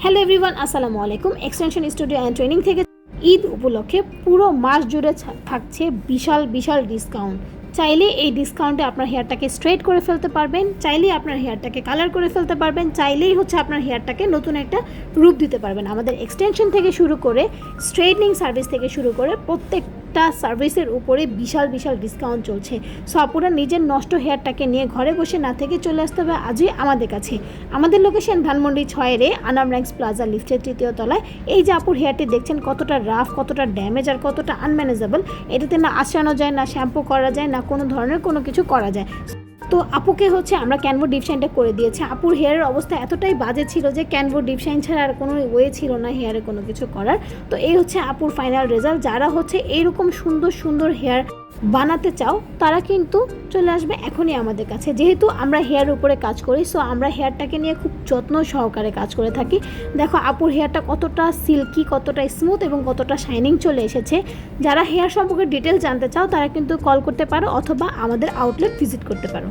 Hello everyone, আসসালামু আলাইকুম। Extension studio and training থেকে ঈদ উপলক্ষে পুরো মাস জুড়ে থাকছে বিশাল বিশাল ডিসকাউন্ট। চাইলে এই ডিসকাউন্টে আপনার হেয়ারটাকে স্ট্রেট করে ফেলতে পারবেন, চাইলেই আপনার হেয়ারটাকে কালার করে ফেলতে পারবেন, চাইলেই আপনার হেয়ারটাকে নতুন একটা রূপ দিতে পারবেন। আমাদের এক্সটেনশন থেকে শুরু করে স্ট্রেটনিং সার্ভিস থেকে শুরু করে প্রত্যেকটা সার্ভিসের উপরে বিশাল বিশাল ডিসকাউন্ট চলছে। সো আপুরা নিজের নষ্ট হেয়ারটাকে নিয়ে ঘরে বসে না থেকে চলে আসতে হবে আজই আমাদের কাছে। আমাদের location Dhanmondi 6 Anam ranks plaza লিফটের 3য় তলায়। এই যে আপুর হেয়ারটি দেখছেন কতটা রাফ, কতটা ড্যামেজ আর কতটা আনম্যানেজেবল। এটাতে না আঁচড়ানো যায়, না শ্যাম্পু করা যায়, না কোনো ধরনের কোনো কিছু করা যায়। তো আপুকে আমরা ক্যানভো ডিপ শাইনটা করে দিয়েছি। আপুর হেয়ারের অবস্থা এতটাই বাজে ছিল যে ক্যানভো ডিপ শাইন ছাড়া আর কোনো ওয়ে ছিল না হেয়ারে কোনো কিছু করার। তো এই আপুর ফাইনাল রেজাল্ট। যারা এইরকম সুন্দর সুন্দর হেয়ার বানাতে চাও তারা কিন্তু চলে আসবে এখনই আমাদের কাছে। যেহেতু আমরা হেয়ার উপরে কাজ করি, সো আমরা হেয়ারটাকে নিয়ে খুব যত্ন সহকারে কাজ করে থাকি। দেখো আপুর হেয়ারটা কতটা সিল্কি, কতটা স্মুথ এবং কতটা শাইনিং চলে এসেছে। যারা হেয়ার সম্পর্কে ডিটেলস জানতে চাও তারা কিন্তু কল করতে পারো অথবা আমাদের আউটলেট ভিজিট করতে পারো।